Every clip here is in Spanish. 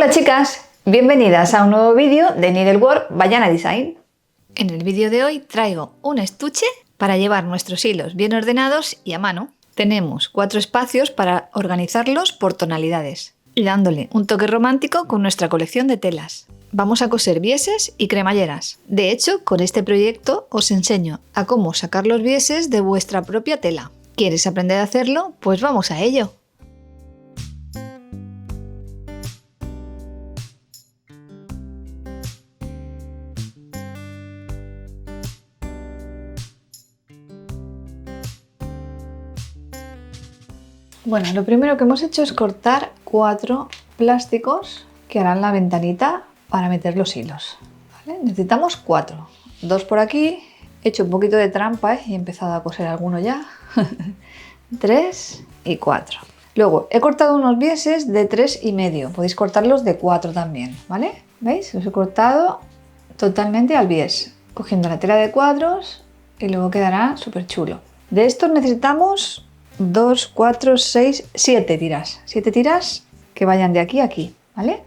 Hola chicas, bienvenidas a un nuevo vídeo de Needlework by Yana Design. En el vídeo de hoy traigo un estuche para llevar nuestros hilos bien ordenados y a mano. Tenemos 4 espacios para organizarlos por tonalidades y dándole un toque romántico con nuestra colección de telas. Vamos a coser bieses y cremalleras. De hecho, con este proyecto os enseño a cómo sacar los bieses de vuestra propia tela. ¿Quieres aprender a hacerlo? Pues vamos a ello. Bueno, lo primero que hemos hecho es cortar 4 plásticos que harán la ventanita para meter los hilos. ¿Vale? Necesitamos 4. 2 por aquí. He hecho un poquito de trampa y he empezado a coser alguno ya. 3 y 4. Luego he cortado unos bieses de 3,5. Podéis cortarlos de 4 también, ¿vale? ¿Veis? Los he cortado totalmente al bies, cogiendo la tela de cuadros y luego quedará súper chulo. De estos necesitamos 2, 4, 6, 7 tiras. 7 tiras que vayan de aquí a aquí, ¿vale?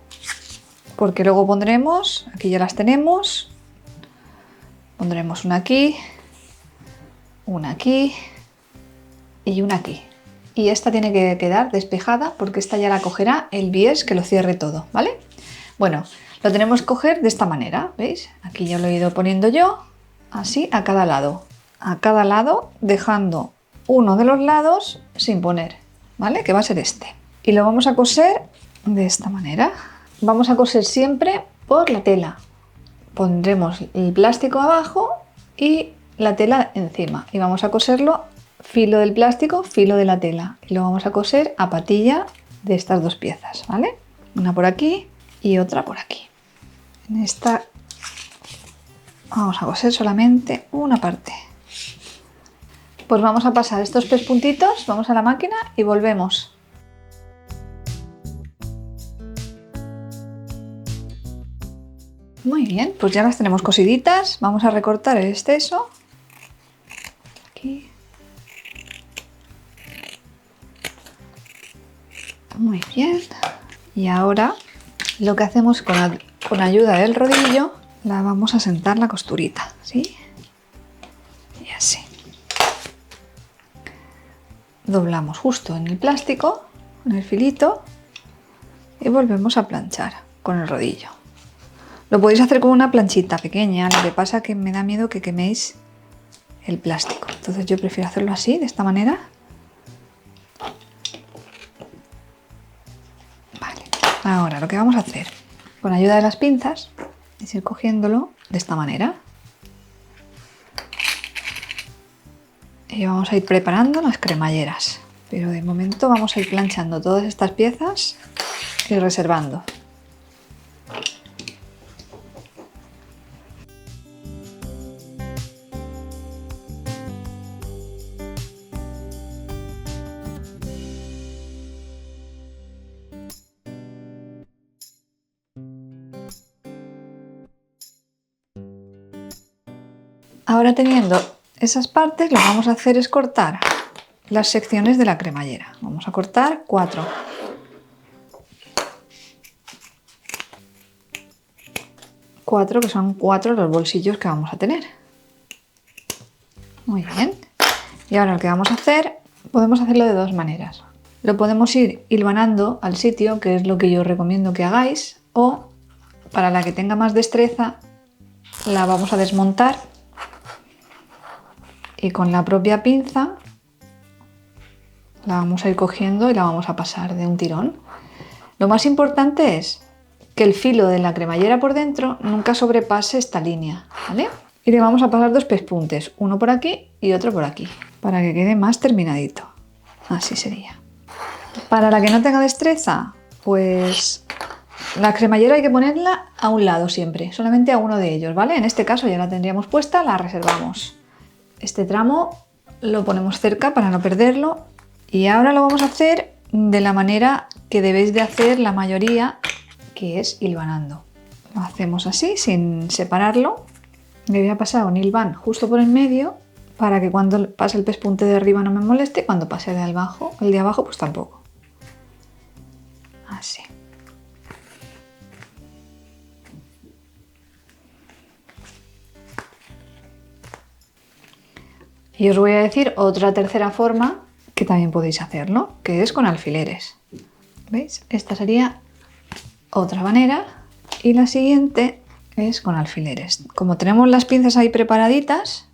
Porque luego pondremos, aquí ya las tenemos, pondremos una aquí y una aquí. Y esta tiene que quedar despejada porque esta ya la cogerá el bies que lo cierre todo, ¿vale? Bueno, lo tenemos que coger de esta manera, ¿veis? Aquí ya lo he ido poniendo yo, así a cada lado, dejando uno de los lados sin poner, ¿vale? Que va a ser este. Y lo vamos a coser de esta manera. Vamos a coser siempre por la tela. Pondremos el plástico abajo y la tela encima. Y vamos a coserlo filo del plástico, filo de la tela. Y lo vamos a coser a patilla de estas dos piezas, ¿vale? Una por aquí y otra por aquí. En esta vamos a coser solamente una parte. Pues vamos a pasar estos pespuntitos, vamos a la máquina y volvemos. Muy bien, pues ya las tenemos cosiditas. Vamos a recortar el exceso. Aquí. Muy bien. Y ahora lo que hacemos con ayuda del rodillo, la vamos a sentar la costurita, ¿sí? Y así. Doblamos justo en el plástico, en el filito y volvemos a planchar con el rodillo. Lo podéis hacer con una planchita pequeña, lo que pasa que me da miedo que queméis el plástico. Entonces yo prefiero hacerlo así, de esta manera. Vale, ahora lo que vamos a hacer con ayuda de las pinzas es ir cogiéndolo de esta manera. Y vamos a ir preparando las cremalleras, pero de momento vamos a ir planchando todas estas piezas y reservando. Ahora teniendo esas partes, lo que vamos a hacer es cortar las secciones de la cremallera. Vamos a cortar 4. Que son 4 los bolsillos que vamos a tener. Muy bien. Y ahora lo que vamos a hacer, podemos hacerlo de dos maneras. Lo podemos ir hilvanando al sitio, que es lo que yo os recomiendo que hagáis, o para la que tenga más destreza, la vamos a desmontar y con la propia pinza la vamos a ir cogiendo y la vamos a pasar de un tirón. Lo más importante es que el filo de la cremallera por dentro nunca sobrepase esta línea, ¿vale? Y le vamos a pasar 2 pespuntes, uno por aquí y otro por aquí, para que quede más terminadito. Así sería. Para la que no tenga destreza, pues la cremallera hay que ponerla a un lado siempre, solamente a uno de ellos, ¿vale? En este caso ya la tendríamos puesta, la reservamos. Este tramo lo ponemos cerca para no perderlo y ahora lo vamos a hacer de la manera que debéis de hacer la mayoría, que es hilvanando. Lo hacemos así, sin separarlo. Le voy a pasar un hilván justo por el medio para que cuando pase el pespunte de arriba no me moleste, cuando pase el de abajo pues tampoco. Así. Y os voy a decir otra tercera forma que también podéis hacerlo, que es con alfileres. ¿Veis? Esta sería otra manera y la siguiente es con alfileres. Como tenemos las pinzas ahí preparaditas,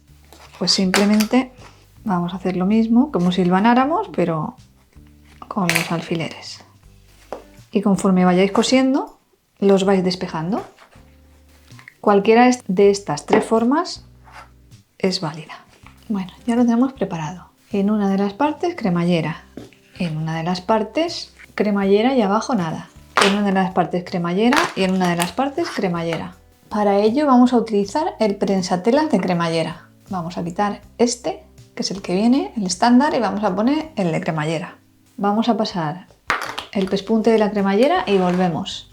pues simplemente vamos a hacer lo mismo, como si hilvanáramos, pero con los alfileres. Y conforme vayáis cosiendo, los vais despejando. Cualquiera de estas tres formas es válida. Bueno, ya lo tenemos preparado. En una de las partes cremallera, en una de las partes cremallera y abajo nada, en una de las partes cremallera y en una de las partes cremallera. Para ello vamos a utilizar el prensatelas de cremallera. Vamos a quitar este, que es el que viene, el estándar, y vamos a poner el de cremallera. Vamos a pasar el pespunte de la cremallera y volvemos.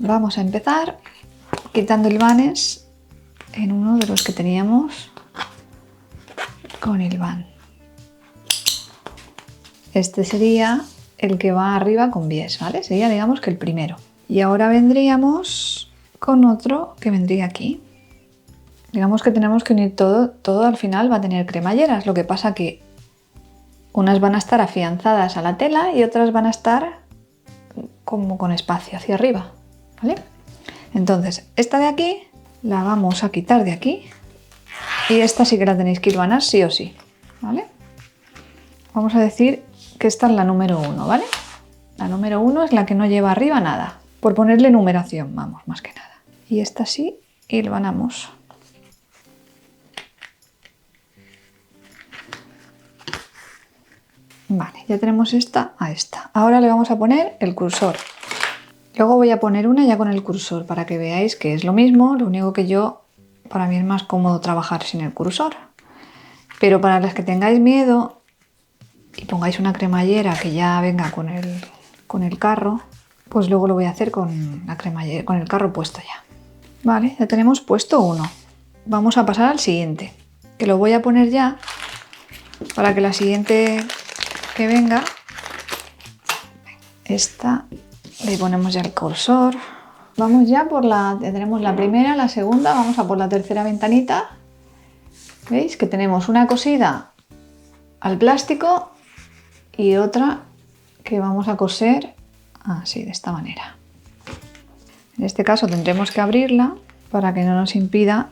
Vamos a empezar quitando hilvanes en uno de los que teníamos con hilván. Este sería el que va arriba con bies, ¿vale? Sería, digamos, que el primero. Y ahora vendríamos con otro que vendría aquí. Digamos que tenemos que unir todo al final va a tener cremalleras. Lo que pasa que unas van a estar afianzadas a la tela y otras van a estar como con espacio hacia arriba. ¿Vale? Entonces, esta de aquí la vamos a quitar de aquí y esta sí que la tenéis que hilvanar sí o sí, ¿vale? Vamos a decir que esta es la número 1, ¿vale? La número 1 es la que no lleva arriba nada, por ponerle numeración, vamos, más que nada. Y esta sí hilvanamos. Vale, ya tenemos esta a esta. Ahora le vamos a poner el cursor. Luego voy a poner una ya con el cursor para que veáis que es lo mismo, lo único que para mí es más cómodo trabajar sin el cursor. Pero para las que tengáis miedo y pongáis una cremallera que ya venga con el carro, pues luego lo voy a hacer con la cremallera, con el carro puesto ya. Vale, ya tenemos puesto uno. Vamos a pasar al siguiente, que lo voy a poner ya para que la siguiente que venga, esta... Le ponemos ya el cursor. Vamos ya tenemos la primera, la segunda, vamos a por la tercera ventanita. ¿Veis? Que tenemos una cosida al plástico y otra que vamos a coser así, de esta manera. En este caso tendremos que abrirla para que no nos impida.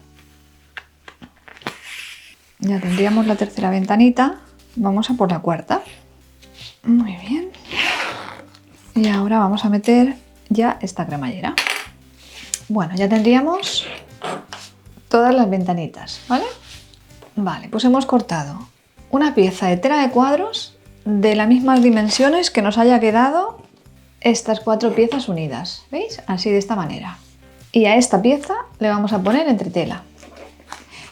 Ya tendríamos la tercera ventanita. Vamos a por la cuarta. Muy bien. Y ahora vamos a meter ya esta cremallera. Bueno, ya tendríamos todas las ventanitas, ¿vale? Vale, pues hemos cortado una pieza de tela de cuadros de las mismas dimensiones que nos haya quedado estas 4 piezas unidas, ¿veis? Así, de esta manera. Y a esta pieza le vamos a poner entretela.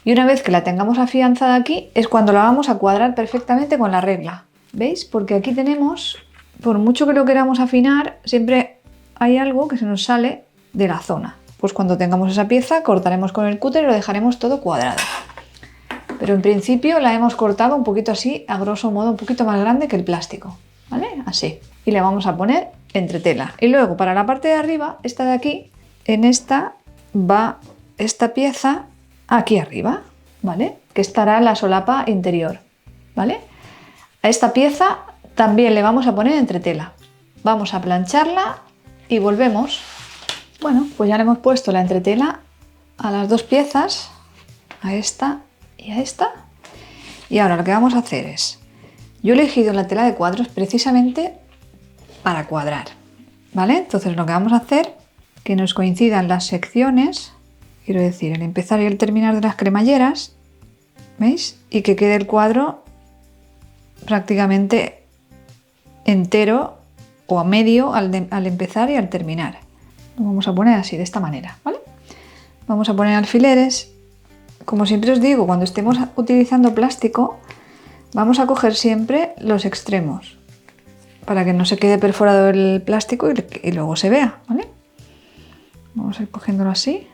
Y una vez que la tengamos afianzada aquí es cuando la vamos a cuadrar perfectamente con la regla, ¿veis? Porque aquí tenemos... Por mucho que lo queramos afinar, siempre hay algo que se nos sale de la zona. Pues cuando tengamos esa pieza, cortaremos con el cúter y lo dejaremos todo cuadrado. Pero en principio la hemos cortado un poquito así, a grosso modo, un poquito más grande que el plástico, ¿vale? Así. Y le vamos a poner entretela. Y luego, para la parte de arriba, esta de aquí, en esta va esta pieza aquí arriba, ¿vale? Que estará en la solapa interior, ¿vale? A esta pieza también le vamos a poner entretela. Vamos a plancharla y volvemos. Bueno, pues ya le hemos puesto la entretela a las 2 piezas, a esta y a esta. Y ahora lo que vamos a hacer es... Yo he elegido la tela de cuadros precisamente para cuadrar, ¿vale? Entonces lo que vamos a hacer, que nos coincidan las secciones, quiero decir, el empezar y el terminar de las cremalleras, ¿veis? Y que quede el cuadro prácticamente entero o a medio al empezar y al terminar. Lo vamos a poner así, de esta manera, ¿vale? Vamos a poner alfileres. Como siempre os digo, cuando estemos utilizando plástico, vamos a coger siempre los extremos para que no se quede perforado el plástico y luego se vea, ¿vale? Vamos a ir cogiéndolo así.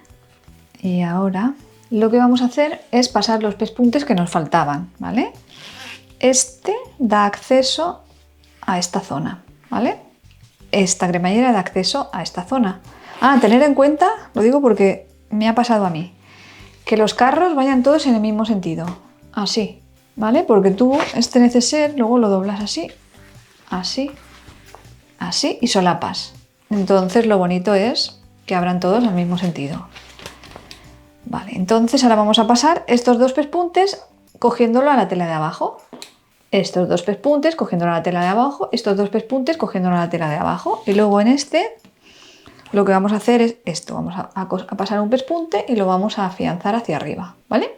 Y ahora lo que vamos a hacer es pasar los pespuntes que nos faltaban, ¿vale? Este da acceso a esta zona, ¿vale? Esta cremallera da acceso a esta zona. Tener en cuenta, lo digo porque me ha pasado a mí, que los carros vayan todos en el mismo sentido, así, ¿vale? Porque tú este neceser luego lo doblas así, así, así y solapas. Entonces lo bonito es que abran todos al mismo sentido. Vale, entonces ahora vamos a pasar estos dos pespuntes cogiéndolo a la tela de abajo. Estos dos pespuntes cogiéndolo a la tela de abajo, estos dos pespuntes cogiéndolo a la tela de abajo. Y luego en este lo que vamos a hacer es esto, vamos a pasar un pespunte y lo vamos a afianzar hacia arriba, ¿vale?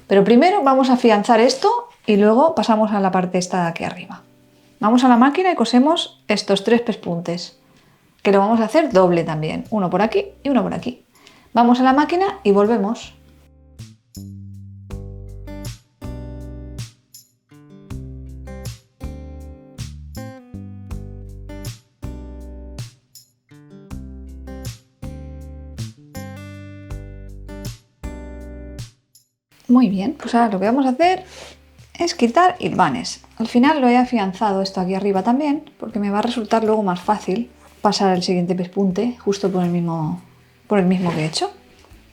Pero primero vamos a afianzar esto y luego pasamos a la parte esta de aquí arriba. Vamos a la máquina y cosemos estos tres pespuntes, que lo vamos a hacer doble también, uno por aquí y uno por aquí. Vamos a la máquina y volvemos. Muy bien, pues ahora lo que vamos a hacer es quitar hilvanes. Al final lo he afianzado esto aquí arriba también, porque me va a resultar luego más fácil pasar el siguiente pespunte justo por el mismo que he hecho.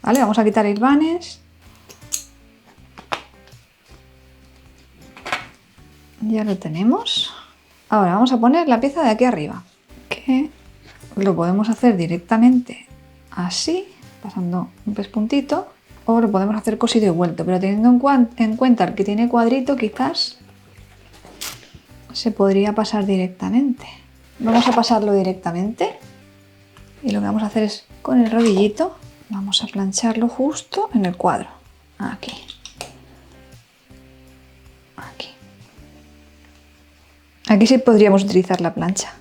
Vale, vamos a quitar hilvanes. Ya lo tenemos. Ahora vamos a poner la pieza de aquí arriba, que lo podemos hacer directamente así, pasando un pespuntito. O lo podemos hacer cosido y vuelto, pero teniendo en cuenta el que tiene cuadrito, quizás se podría pasar directamente. Vamos a pasarlo directamente y lo que vamos a hacer es con el rodillito, vamos a plancharlo justo en el cuadro. Aquí. Aquí. Aquí sí podríamos utilizar la plancha.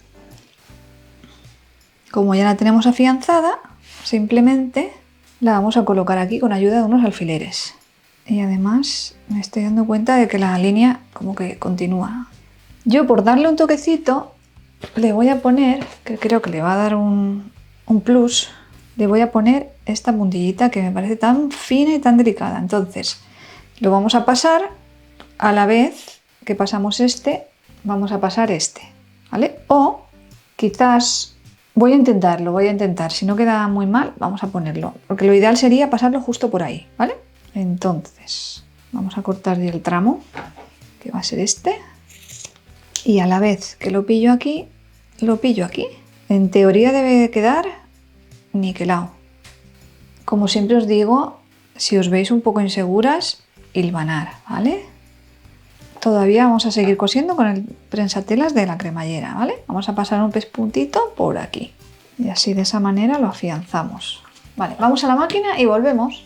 Como ya la tenemos afianzada, simplemente la vamos a colocar aquí con ayuda de unos alfileres. Y además me estoy dando cuenta de que la línea como que continúa. Yo, por darle un toquecito, le voy a poner, que creo que le va a dar un plus, le voy a poner esta puntillita que me parece tan fina y tan delicada. Entonces lo vamos a pasar a la vez que pasamos este, vamos a pasar este, ¿vale? O quizás voy a intentar, si no queda muy mal, vamos a ponerlo, porque lo ideal sería pasarlo justo por ahí, ¿vale? Entonces, vamos a cortar ya el tramo, que va a ser este, y a la vez que lo pillo aquí, lo pillo aquí. En teoría debe quedar niquelado. Como siempre os digo, si os veis un poco inseguras, hilvanar, ¿vale? Todavía vamos a seguir cosiendo con el prensatelas de la cremallera, ¿vale? Vamos a pasar un pespuntito por aquí. Y así de esa manera lo afianzamos. Vale, vamos a la máquina y volvemos.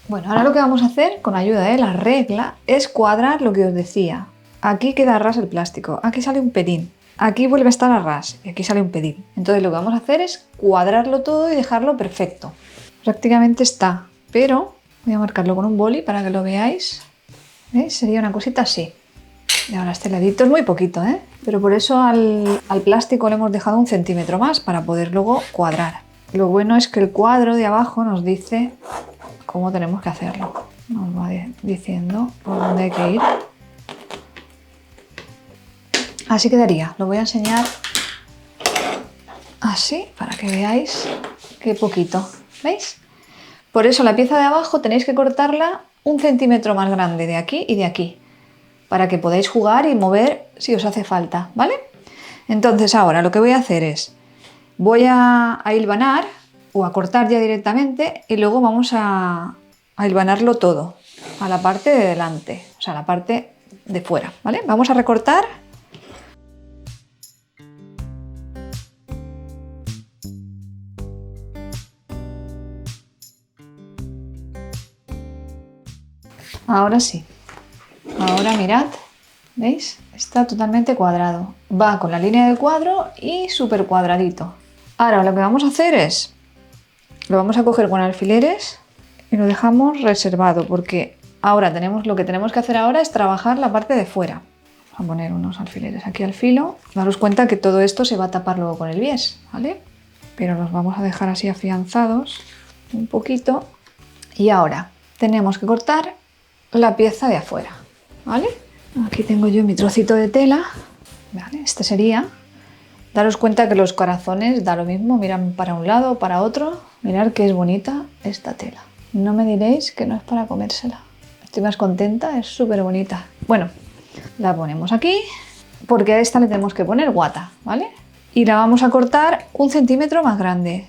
Bueno, ahora lo que vamos a hacer con ayuda de la regla es cuadrar lo que os decía. Aquí queda a ras el plástico, aquí sale un pelín. Aquí vuelve a estar a ras y aquí sale un pelín. Entonces lo que vamos a hacer es cuadrarlo todo y dejarlo perfecto. Prácticamente está, pero voy a marcarlo con un boli para que lo veáis. ¿Veis? Sería una cosita así. Y ahora este ladito es muy poquito, ¿eh? Pero por eso al plástico le hemos dejado 1 centímetro más para poder luego cuadrar. Lo bueno es que el cuadro de abajo nos dice cómo tenemos que hacerlo. Nos va diciendo por dónde hay que ir. Así quedaría, lo voy a enseñar así para que veáis qué poquito, ¿veis? Por eso la pieza de abajo tenéis que cortarla 1 centímetro más grande de aquí y de aquí, para que podáis jugar y mover si os hace falta, ¿vale? Entonces ahora lo que voy a hacer es, voy a hilvanar o a cortar ya directamente y luego vamos a hilvanarlo todo, a la parte de delante, o sea, a la parte de fuera, ¿vale? Vamos a recortar. Ahora sí, ahora mirad, ¿veis? Está totalmente cuadrado, va con la línea del cuadro y súper cuadradito. Ahora lo que vamos a hacer es, lo vamos a coger con alfileres y lo dejamos reservado porque Ahora lo que tenemos que hacer ahora es trabajar la parte de fuera. Vamos a poner unos alfileres aquí al filo. Daros cuenta que todo esto se va a tapar luego con el bies, ¿vale? Pero los vamos a dejar así afianzados un poquito. Y ahora tenemos que cortar la pieza de afuera, ¿vale? Aquí tengo yo mi trocito de tela, ¿vale? Este sería. Daros cuenta que los corazones da lo mismo, miran para un lado o para otro. Mirad que es bonita esta tela. No me diréis que no es para comérsela. Estoy más contenta, es súper bonita. Bueno, la ponemos aquí porque a esta le tenemos que poner guata, ¿vale? Y la vamos a cortar 1 centímetro más grande.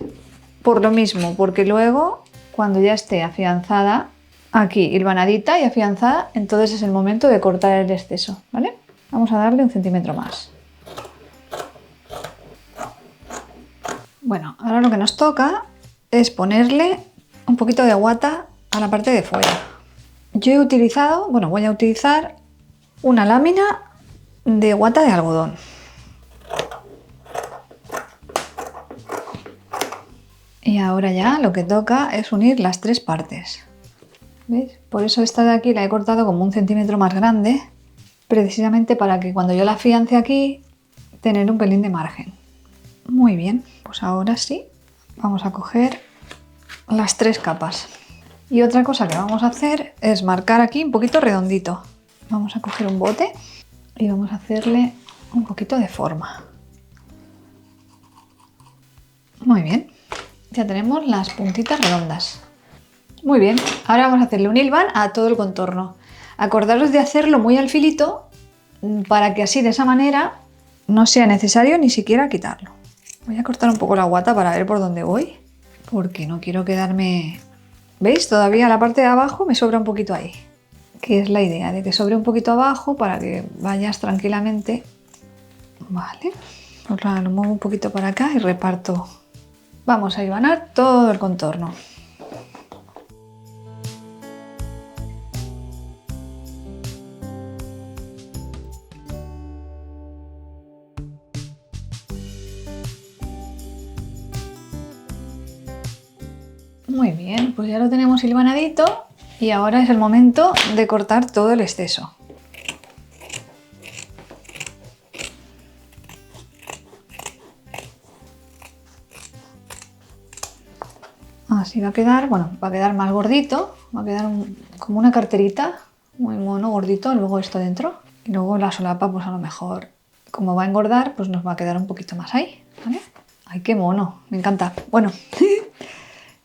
Por lo mismo, porque luego, cuando ya esté afianzada, aquí hilvanadita y afianzada, entonces es el momento de cortar el exceso, ¿vale? Vamos a darle 1 centímetro más. Bueno, ahora lo que nos toca es ponerle un poquito de guata a la parte de fuera. Yo he utilizado, bueno, voy a utilizar una lámina de guata de algodón. Y ahora ya lo que toca es unir las 3 partes. ¿Veis? Por eso esta de aquí la he cortado como 1 centímetro más grande, precisamente para que cuando yo la afiance aquí, tener un pelín de margen. Muy bien, pues ahora sí, vamos a coger las 3 capas. Y otra cosa que vamos a hacer es marcar aquí un poquito redondito. Vamos a coger un bote y vamos a hacerle un poquito de forma. Muy bien, ya tenemos las puntitas redondas. Muy bien, ahora vamos a hacerle un hilván a todo el contorno. Acordaros de hacerlo muy al filito para que así de esa manera no sea necesario ni siquiera quitarlo. Voy a cortar un poco la guata para ver por dónde voy, porque no quiero quedarme... ¿Veis? Todavía la parte de abajo me sobra un poquito ahí, que es la idea, de que sobre un poquito abajo para que vayas tranquilamente. Vale, ahora lo muevo un poquito para acá y reparto. Vamos a hilvanar todo el contorno. Muy bien, pues ya lo tenemos hilvanadito y ahora es el momento de cortar todo el exceso. Así va a quedar, bueno, va a quedar más gordito, va a quedar como una carterita, muy mono, gordito, luego esto dentro. Y luego la solapa, pues a lo mejor, como va a engordar, pues nos va a quedar un poquito más ahí, ¿vale? ¡Ay, qué mono! Me encanta. Bueno,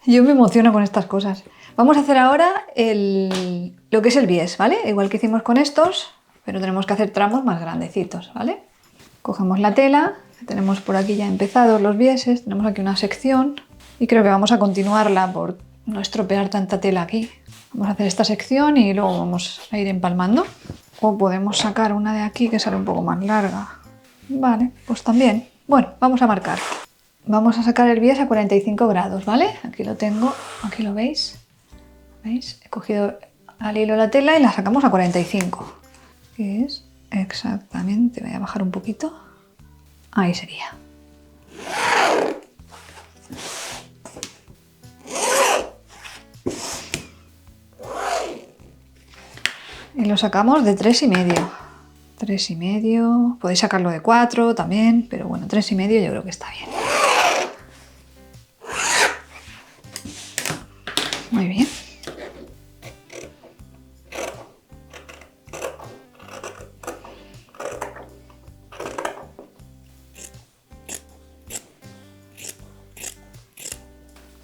yo me emociono con estas cosas. Vamos a hacer ahora lo que es el bies, ¿vale? Igual que hicimos con estos, pero tenemos que hacer tramos más grandecitos, ¿vale? Cogemos la tela, que tenemos por aquí ya empezados los bieses, tenemos aquí una sección y creo que vamos a continuarla por no estropear tanta tela aquí. Vamos a hacer esta sección y luego vamos a ir empalmando. O podemos sacar una de aquí que sale un poco más larga. Vale, pues también. Bueno, vamos a marcar. Vamos a sacar el bies a 45 grados, ¿vale? Aquí lo tengo, aquí lo veis. ¿Veis? He cogido al hilo la tela y la sacamos a 45. Que es exactamente, voy a bajar un poquito. Ahí sería. Y lo sacamos de 3,5. 3,5. Podéis sacarlo de 4 también, pero bueno, 3,5 yo creo que está bien. Muy bien.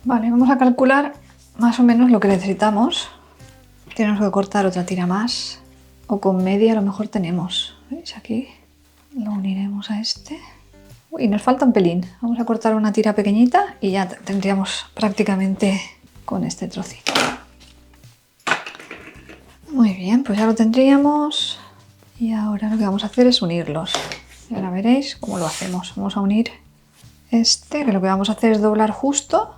Vale, vamos a calcular más o menos lo que necesitamos. Tenemos que cortar otra tira más, o con media a lo mejor tenemos. ¿Veis? Aquí lo uniremos a este. Uy, nos falta un pelín. Vamos a cortar una tira pequeñita y ya tendríamos prácticamente con este trocito. Muy bien, pues ya lo tendríamos. Y ahora lo que vamos a hacer es unirlos. Y ahora veréis cómo lo hacemos. Vamos a unir este, que lo que vamos a hacer es doblar justo.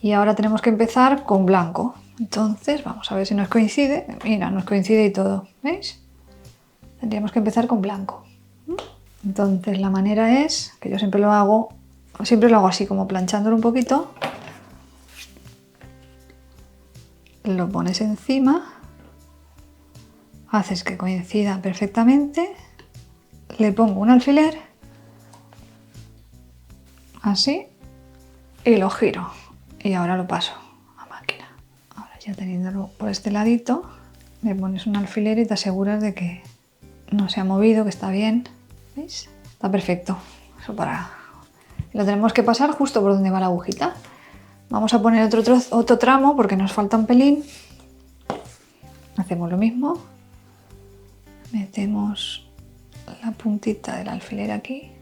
Y ahora tenemos que empezar con blanco. Entonces, vamos a ver si nos coincide. Mira, nos coincide y todo. ¿Veis? Tendríamos que empezar con blanco. Entonces, la manera es, que yo siempre lo hago así, como planchándolo un poquito. lo pones encima, haces que coincida perfectamente, le pongo un alfiler, así, y lo giro. Y ahora lo paso a máquina. Ahora ya teniéndolo por este ladito, le pones un alfiler y te aseguras de que no se ha movido, que está bien. ¿Veis? Está perfecto. Eso para... Lo tenemos que pasar justo por donde va la agujita. Vamos a poner otro tramo porque nos falta un pelín. Hacemos lo mismo. Metemos la puntita del alfiler aquí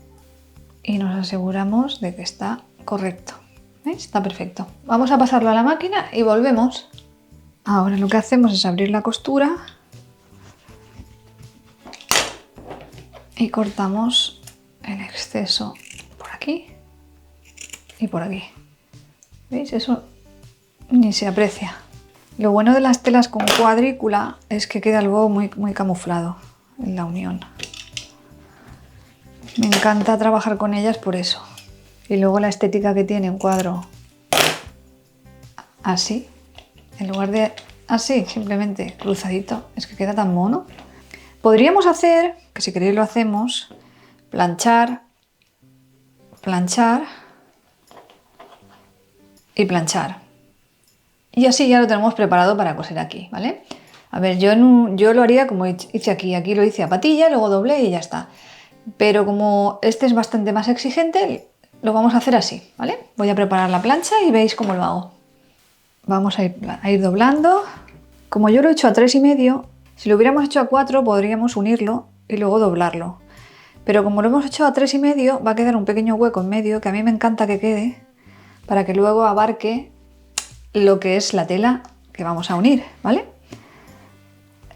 y nos aseguramos de que está correcto. ¿Veis? Está perfecto. Vamos a pasarlo a la máquina y volvemos. Ahora lo que hacemos es abrir la costura y cortamos el exceso por aquí y por aquí. ¿Veis? Eso ni se aprecia. Lo bueno de las telas con cuadrícula es que queda luego muy camuflado en la unión. Me encanta trabajar con ellas por eso. Y luego la estética que tiene un cuadro así, en lugar de así, simplemente cruzadito, es que queda tan mono. Podríamos hacer, que si queréis lo hacemos, planchar, planchar y planchar. Y así ya lo tenemos preparado para coser aquí, ¿vale? A ver, yo lo haría como hice aquí. Aquí lo hice a patilla, luego doblé y ya está. Pero como este es bastante más exigente, lo vamos a hacer así, ¿vale? Voy a preparar la plancha y veis cómo lo hago. Vamos a ir doblando. Como yo lo he hecho a 3,5, si lo hubiéramos hecho a 4 podríamos unirlo y luego doblarlo. Pero como lo hemos hecho a 3,5 va a quedar un pequeño hueco en medio que a mí me encanta que quede para que luego abarque lo que es la tela que vamos a unir, ¿vale?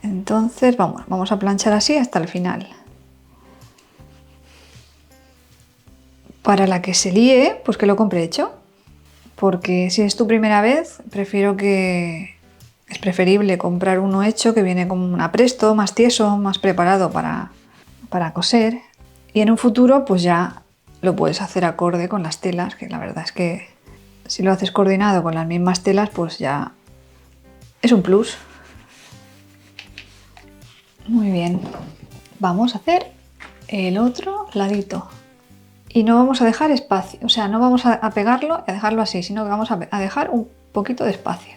Entonces vamos a planchar así hasta el final. Para la que se líe, pues que lo compre hecho. Porque si es tu primera vez, es preferible comprar uno hecho que viene con un apresto más tieso, más preparado para coser. Y en un futuro pues ya lo puedes hacer acorde con las telas, que la verdad es que si lo haces coordinado con las mismas telas pues ya es un plus. Muy bien, vamos a hacer el otro ladito. Y no vamos a dejar espacio, o sea, no vamos a pegarlo y a dejarlo así, sino que vamos a dejar un poquito de espacio.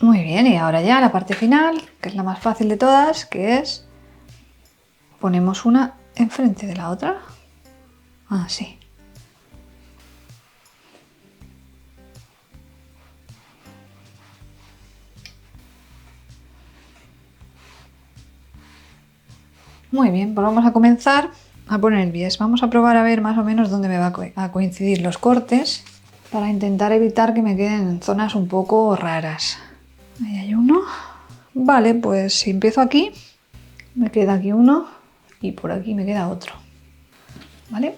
Muy bien, y ahora ya la parte final, que es la más fácil de todas, que es ponemos una enfrente de la otra, así. Muy bien, pues vamos a comenzar a poner el bies. Vamos a probar a ver más o menos dónde me va a coincidir los cortes para intentar evitar que me queden en zonas un poco raras. Ahí hay uno. Vale, pues si empiezo aquí, me queda aquí uno y por aquí me queda otro. ¿Vale?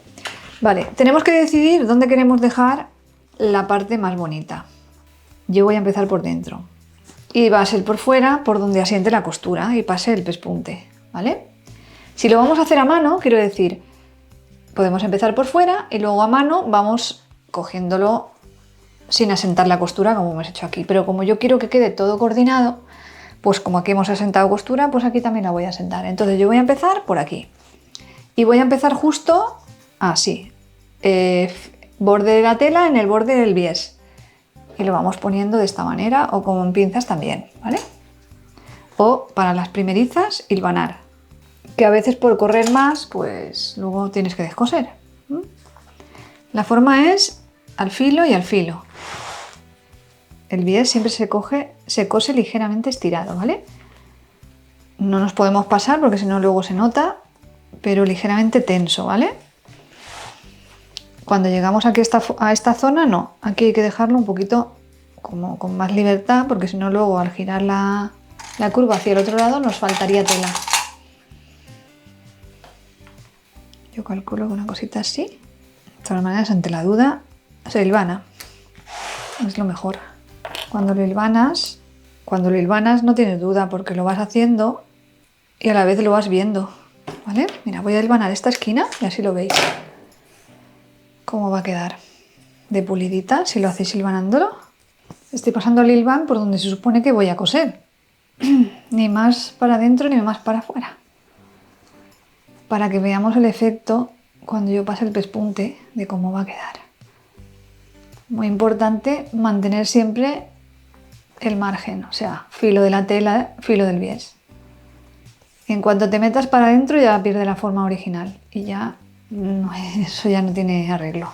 Vale, tenemos que decidir dónde queremos dejar la parte más bonita. Yo voy a empezar por dentro. Y va a ser por fuera, por donde asiente la costura y pase el pespunte, ¿vale? Si lo vamos a hacer a mano, quiero decir, podemos empezar por fuera y luego a mano vamos cogiéndolo sin asentar la costura como hemos hecho aquí. Pero como yo quiero que quede todo coordinado, pues como aquí hemos asentado costura, pues aquí también la voy a asentar. Entonces yo voy a empezar por aquí. Y voy a empezar justo así. Borde de la tela en el borde del bies. Y lo vamos poniendo de esta manera o con pinzas también, ¿vale? O para las primerizas, hilvanar. Que a veces por correr más, pues luego tienes que descoser. La forma es al filo y al filo. El bies siempre se cose ligeramente estirado, ¿vale? No nos podemos pasar porque si no luego se nota, pero ligeramente tenso, ¿vale? Cuando llegamos aquí a esta zona, no. Aquí hay que dejarlo un poquito como con más libertad porque si no luego al girar la curva hacia el otro lado nos faltaría tela. Yo calculo que una cosita así. De todas maneras, ante la duda, se hilvana. Es lo mejor. Cuando lo hilvanas no tienes duda porque lo vas haciendo y a la vez lo vas viendo. ¿vale? Mira, voy a hilvanar esta esquina y así lo veis. Cómo va a quedar de pulidita si lo hacéis hilvanándolo. Estoy pasando el hilván por donde se supone que voy a coser. Ni más para adentro ni más para afuera. Para que veamos el efecto cuando yo pase el pespunte de cómo va a quedar. Muy importante mantener siempre el margen, o sea, filo de la tela, filo del bies. En cuanto te metas para adentro ya pierde la forma original y ya no, eso ya no tiene arreglo.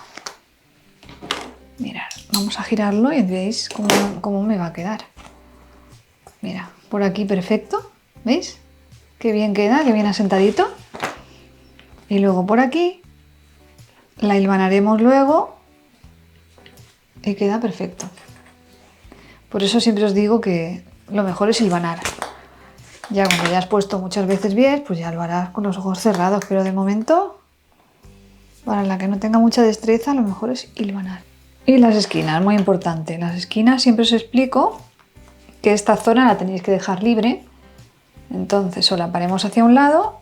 Mirad, vamos a girarlo y veis cómo me va a quedar. Mira, por aquí perfecto, ¿veis? Qué bien queda, qué bien asentadito. Y luego por aquí la hilvanaremos luego y queda perfecto. Por eso siempre os digo que lo mejor es hilvanar. Ya cuando ya has puesto muchas veces bies, pues ya lo harás con los ojos cerrados, pero de momento, para la que no tenga mucha destreza, lo mejor es hilvanar. Y las esquinas, muy importante. Las esquinas siempre os explico que esta zona la tenéis que dejar libre. Entonces solaparemos hacia un lado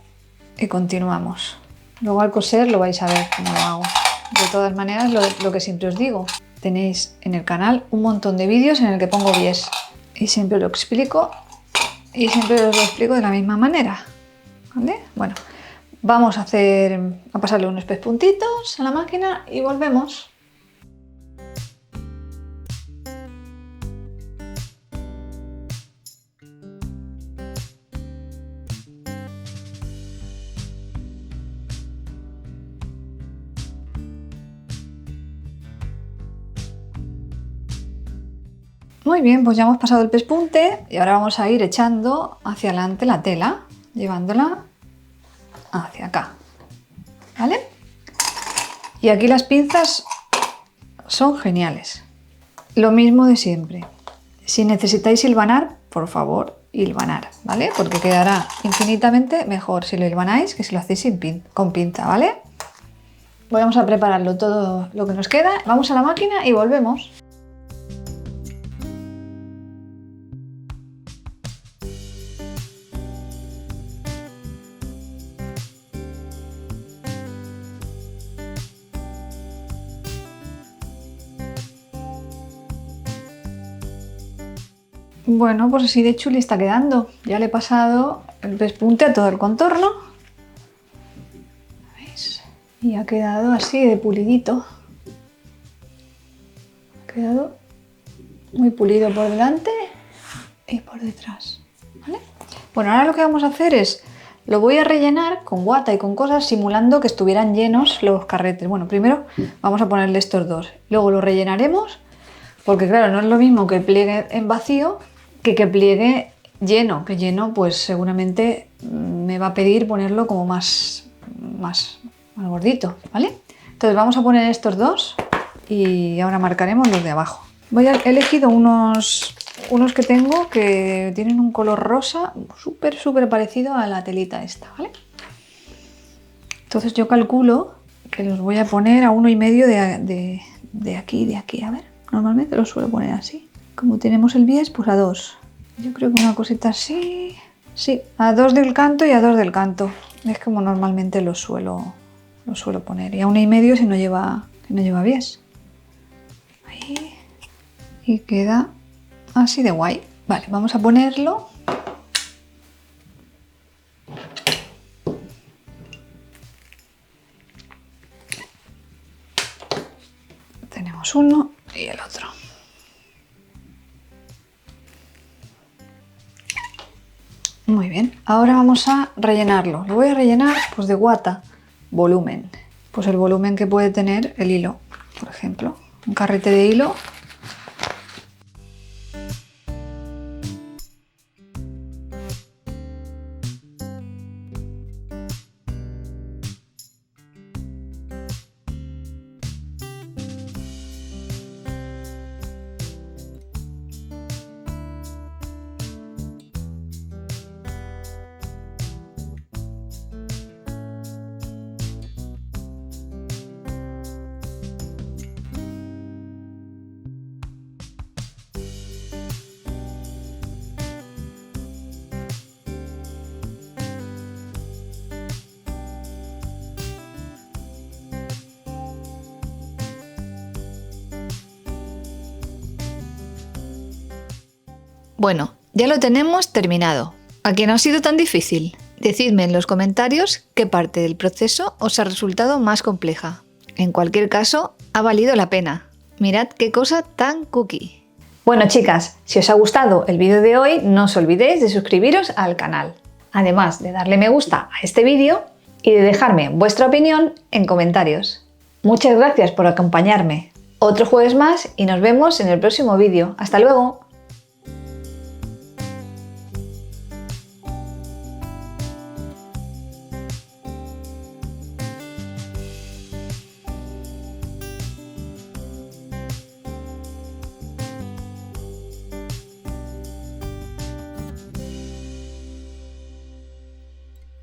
y continuamos. Luego al coser lo vais a ver cómo lo hago. De todas maneras, lo que siempre os digo, tenéis en el canal un montón de vídeos en el que pongo bies. Y siempre lo explico y siempre os lo explico de la misma manera. ¿Vale? Bueno, vamos a pasarle unos pespuntitos a la máquina y volvemos. Muy bien, pues ya hemos pasado el pespunte y ahora vamos a ir echando hacia adelante la tela, llevándola hacia acá, ¿vale? Y aquí las pinzas son geniales. Lo mismo de siempre. Si necesitáis hilvanar, por favor, hilvanar, ¿vale? Porque quedará infinitamente mejor si lo hilvanáis que si lo hacéis con pinza, ¿vale? Vamos a prepararlo todo lo que nos queda. Vamos a la máquina y volvemos. Bueno, pues así de chuli está quedando. Ya le he pasado el pespunte a todo el contorno. ¿Veis? Y ha quedado así de pulidito. Ha quedado muy pulido por delante y por detrás. ¿Vale? Bueno, ahora lo que vamos a hacer es, lo voy a rellenar con guata y con cosas simulando que estuvieran llenos los carretes. Bueno, primero vamos a ponerle estos dos. Luego lo rellenaremos, porque claro, no es lo mismo que pliegue en vacío que pliegue lleno, que lleno pues seguramente me va a pedir ponerlo como más gordito, ¿vale? Entonces vamos a poner estos dos y ahora marcaremos los de abajo. He elegido unos que tengo que tienen un color rosa súper parecido a la telita esta, ¿vale? Entonces yo calculo que los voy a poner a 1,5 de aquí, a ver, normalmente los suelo poner así. Como tenemos el bies, pues a 2. Yo creo que una cosita así. Sí, a 2 del canto y a 2 del canto. Es como normalmente los suelo poner. Y a 1,5 si no lleva bies. Ahí. Y queda así de guay. Vale, vamos a ponerlo. Tenemos uno y el otro. Muy bien, ahora vamos a rellenarlo. Lo voy a rellenar pues de guata, volumen. Pues el volumen que puede tener el hilo, por ejemplo. Un carrete de hilo. Bueno, ya lo tenemos terminado. ¿A que no ha sido tan difícil? Decidme en los comentarios qué parte del proceso os ha resultado más compleja. En cualquier caso, ha valido la pena. Mirad qué cosa tan cookie. Bueno, chicas, si os ha gustado el vídeo de hoy, no os olvidéis de suscribiros al canal. Además de darle me gusta a este vídeo y de dejarme vuestra opinión en comentarios. Muchas gracias por acompañarme. Otro jueves más y nos vemos en el próximo vídeo. ¡Hasta luego!